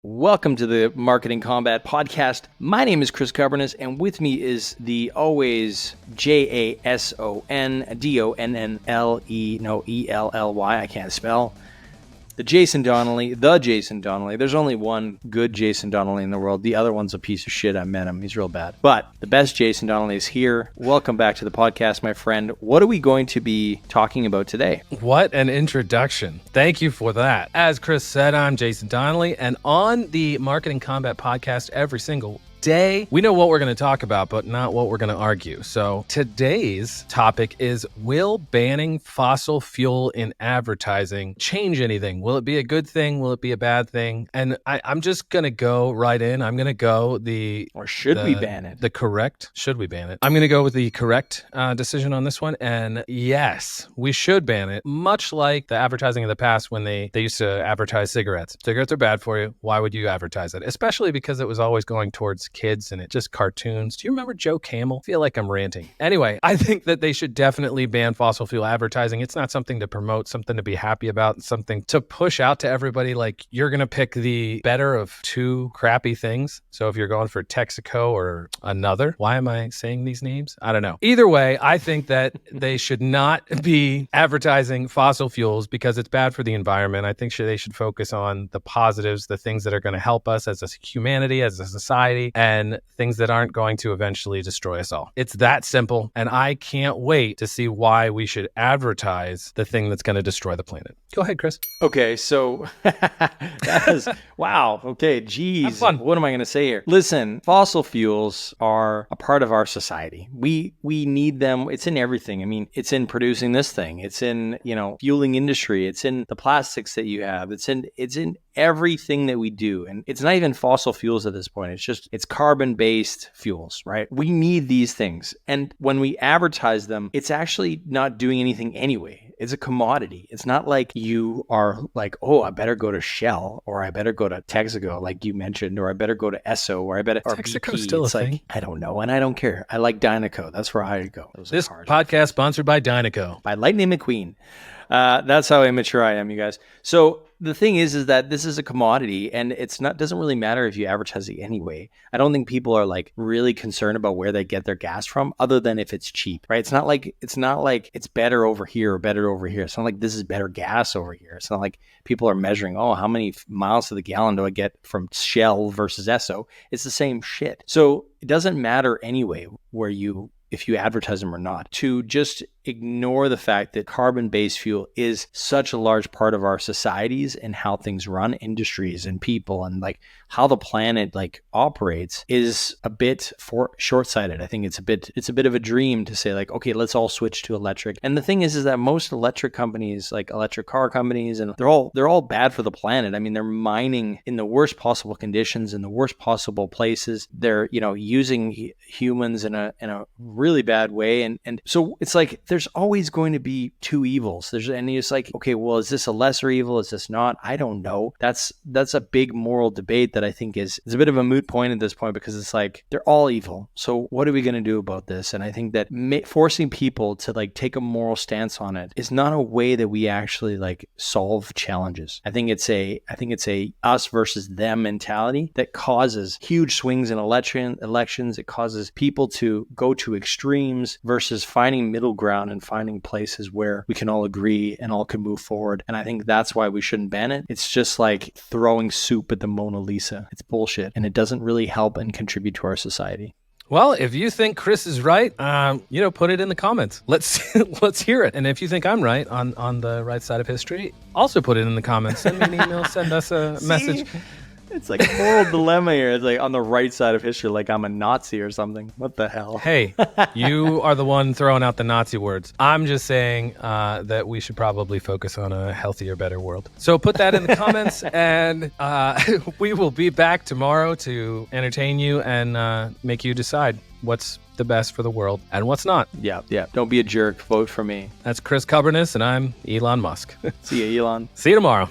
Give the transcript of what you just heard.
Welcome to the Marketing Combat Podcast. My name is Chris Kubbco, and with me is the always Elley, I can't spell, the Jason Donnelly. There's only one good Jason Donnelly in the world. The other one's a piece of shit. I met him. He's real bad. But the best Jason Donnelly is here. Welcome back to the podcast, my friend. What are we going to be talking about today? What an introduction. Thank you for that. As Chris said, I'm Jason Donnelly, and on the Marketing Combat Podcast every single day, we know what we're going to talk about, but not what we're going to argue. So today's topic is, will banning fossil fuel in advertising change anything? Will it be a good thing? Will it be a bad thing? And I'm just going to go right in. I'm going to go should we ban it? Should we ban it? I'm going to go with the correct decision on this one. And yes, we should ban it. Much like the advertising of the past when they used to advertise cigarettes. Cigarettes are bad for you. Why would you advertise it? Especially because it was always going towards kids and it just cartoons. Do you remember Joe Camel? I feel like I'm ranting. Anyway, I think that they should definitely ban fossil fuel advertising. It's not something to promote, something to be happy about, something to push out to everybody. Like, you're going to pick the better of two crappy things. So if you're going for Texaco or another, why am I saying these names? I don't know. Either way, I think that they should not be advertising fossil fuels because it's bad for the environment. I think they should focus on the positives, the things that are going to help us as a humanity, as a society, and things that aren't going to eventually destroy us all. It's that simple, and I can't wait to see why we should advertise the thing that's going to destroy the planet. Go ahead, Chris. Okay, so that is, wow. Okay, geez. What am I going to say here? Listen, fossil fuels are a part of our society. We need them. It's in everything. I mean, it's in producing this thing. It's in, fueling industry. It's in the plastics that you have. It's in everything that we do. And it's not even fossil fuels at this point. It's carbon-based fuels, right? We need these things. And when we advertise them, it's actually not doing anything anyway. It's a commodity. It's not like you are like, oh, I better go to Shell, or I better go to Texaco, like you mentioned, or I better go to Esso, or Texaco's still a thing. I don't know, and I don't care. I like Dynaco. That's where I go. This podcast sponsored by Dynaco. By Lightning McQueen. That's how immature I am, you guys. So the thing is that this is a commodity, and doesn't really matter if you advertise it anyway. I don't think people are like really concerned about where they get their gas from, other than if it's cheap, right? It's not like it's better over here or better over here. It's not like this is better gas over here. It's not like people are measuring, how many miles to the gallon do I get from Shell versus Esso? It's the same shit. So it doesn't matter anyway if you advertise them or not. To just ignore the fact that carbon-based fuel is such a large part of our societies and how things run, industries and people, and like how the planet like operates, is a bit short-sighted. I think it's a bit of a dream to say like, okay, let's all switch to electric. And the thing is that most electric companies, like electric car companies, and they're all bad for the planet. I mean, they're mining in the worst possible conditions, in the worst possible places. They're, using humans in a really bad way. And so it's like, there's always going to be two evils. And it's like, okay, well, is this a lesser evil? Is this not? I don't know. That's a big moral debate that I think is a bit of a moot point at this point, because it's like, they're all evil. So what are we going to do about this? And I think that forcing people to like take a moral stance on it is not a way that we actually like solve challenges. I think it's a us versus them mentality that causes huge swings in elections. It causes people to go to extremes versus finding middle ground and finding places where we can all agree and all can move forward. And I think that's why we shouldn't ban it. It's just like throwing soup at the Mona Lisa. It's bullshit, and it doesn't really help and contribute to our society. Well, if you think Chris is right, put it in the comments. Let's hear it. And if you think I'm right on the right side of history, also put it in the comments. Send me an email, send us a message. It's like a moral dilemma here. It's like on the right side of history, like I'm a Nazi or something. What the hell? Hey, you are the one throwing out the Nazi words. I'm just saying that we should probably focus on a healthier, better world. So put that in the comments, and we will be back tomorrow to entertain you and make you decide what's the best for the world and what's not. Yeah. Don't be a jerk. Vote for me. That's Chris Kubbco, and I'm Elon Musk. See you, Elon. See you tomorrow.